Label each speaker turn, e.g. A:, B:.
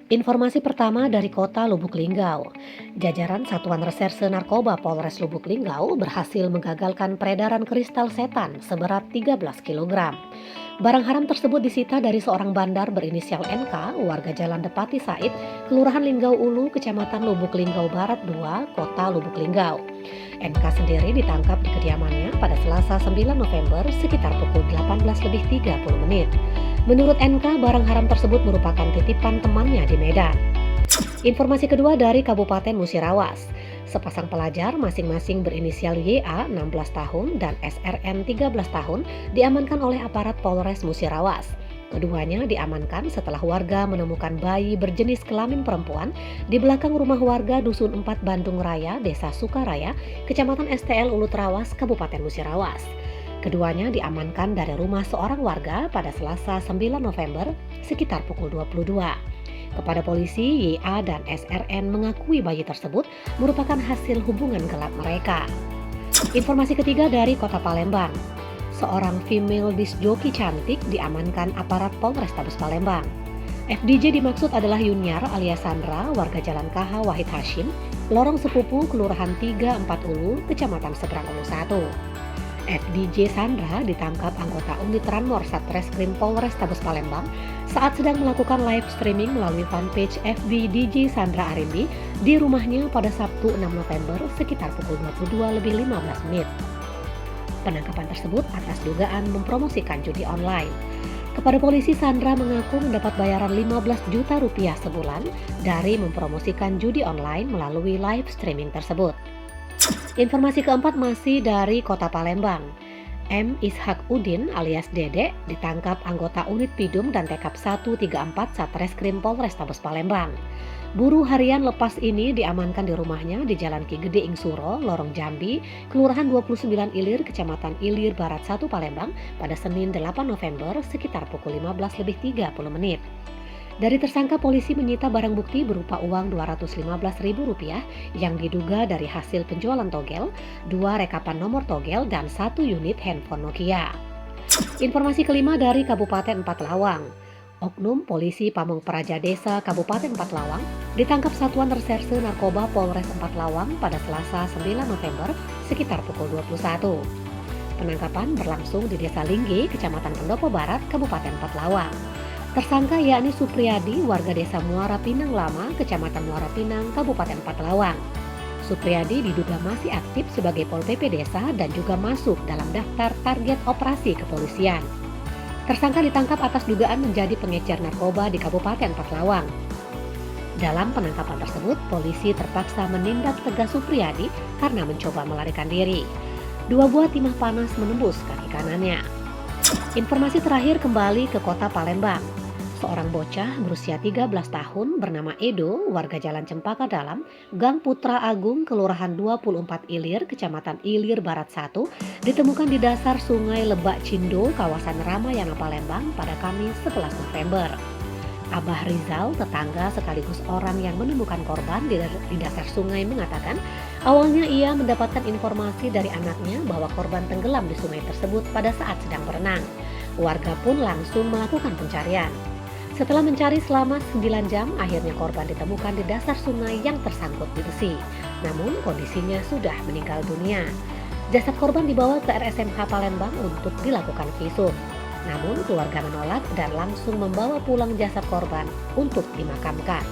A: Informasi pertama dari kota Lubuk Linggau. Jajaran Satuan Reserse Narkoba Polres Lubuk Linggau berhasil menggagalkan peredaran kristal setan seberat 13 kilogram. Barang haram tersebut disita dari seorang bandar berinisial NK, warga Jalan Depati Said, Kelurahan Linggau Ulu, Kecamatan Lubuk Linggau Barat 2, Kota Lubuk Linggau. NK sendiri ditangkap di kediamannya pada Selasa 9 November sekitar pukul 18.30 menit. Menurut NK, barang haram tersebut merupakan titipan temannya di Medan. Informasi kedua dari Kabupaten Musirawas. Sepasang pelajar masing-masing berinisial YA 16 tahun dan SRN 13 tahun diamankan oleh aparat Polres Musirawas. Keduanya diamankan setelah warga menemukan bayi berjenis kelamin perempuan di belakang rumah warga Dusun 4 Bandung Raya, Desa Sukaraya, Kecamatan STL Ulu Trawas, Kabupaten Musirawas. Keduanya diamankan dari rumah seorang warga pada Selasa 9 November sekitar pukul 22. Kepada polisi, YA dan SRN mengakui bayi tersebut merupakan hasil hubungan gelap mereka. Informasi ketiga dari Kota Palembang. Seorang female disc jockey cantik diamankan aparat Polrestabes Palembang. FDJ dimaksud adalah Yunyar alias Sandra, warga Jalan KH Wahid Hashim, Lorong Sepupu, Kelurahan 3 4 Ulu, Kecamatan Seberang Ulu 1. FDJ Sandra ditangkap anggota unit Ranmor Satreskrim Polrestabes Palembang saat sedang melakukan live streaming melalui fanpage FB DJ Sandra Arimbi di rumahnya pada Sabtu 6 November sekitar pukul 22.15. Penangkapan tersebut atas dugaan mempromosikan judi online. Kepada polisi, Sandra mengaku mendapat bayaran 15 juta rupiah sebulan dari mempromosikan judi online melalui live streaming tersebut. Informasi keempat masih dari Kota Palembang. M. Ishak Udin alias Dede ditangkap anggota unit Pidum dan Tekap 134 Satreskrim Polrestabes Palembang. Buruh harian lepas ini diamankan di rumahnya di Jalan Ki Gede Ingsuro, Lorong Jambi, Kelurahan 29 Ilir, Kecamatan Ilir Barat 1 Palembang pada Senin 8 November sekitar pukul 15.30. Dari tersangka, polisi menyita barang bukti berupa uang Rp215.000 yang diduga dari hasil penjualan togel, 2 rekapan nomor togel, dan 1 unit handphone Nokia. Informasi kelima dari Kabupaten Empat Lawang. Oknum Polisi Pamong Praja Desa Kabupaten Empat Lawang ditangkap Satuan Reserse Narkoba Polres Empat Lawang pada Selasa 9 November sekitar pukul 21. Penangkapan berlangsung di Desa Lingge, Kecamatan Pendopo Barat, Kabupaten Empat Lawang. Tersangka yakni Supriyadi, warga Desa Muara Pinang Lama, Kecamatan Muara Pinang, Kabupaten Empat Lawang. Supriyadi diduga masih aktif sebagai Pol PP Desa dan juga masuk dalam daftar target operasi kepolisian. Tersangka ditangkap atas dugaan menjadi pengecer narkoba di Kabupaten Empat Lawang. Dalam penangkapan tersebut, polisi terpaksa menindak tegas Supriyadi karena mencoba melarikan diri. 2 buah timah panas menembus kaki kanannya. Informasi terakhir kembali ke Kota Palembang. Seorang bocah berusia 13 tahun bernama Edo, warga Jalan Cempaka Dalam, Gang Putra Agung, Kelurahan 24 Ilir, Kecamatan Ilir Barat 1, ditemukan di dasar Sungai Lebak Cindo, kawasan Ramayana Palembang pada Kamis 11 November. Abah Rizal, tetangga sekaligus orang yang menemukan korban di dasar sungai, mengatakan awalnya ia mendapatkan informasi dari anaknya bahwa korban tenggelam di sungai tersebut pada saat sedang berenang. Warga pun langsung melakukan pencarian. Setelah mencari selama 9 jam, akhirnya korban ditemukan di dasar sungai yang tersangkut di besi. Namun kondisinya sudah meninggal dunia. Jasad korban dibawa ke RSMH Palembang untuk dilakukan visum. Namun keluarga menolak dan langsung membawa pulang jasad korban untuk dimakamkan.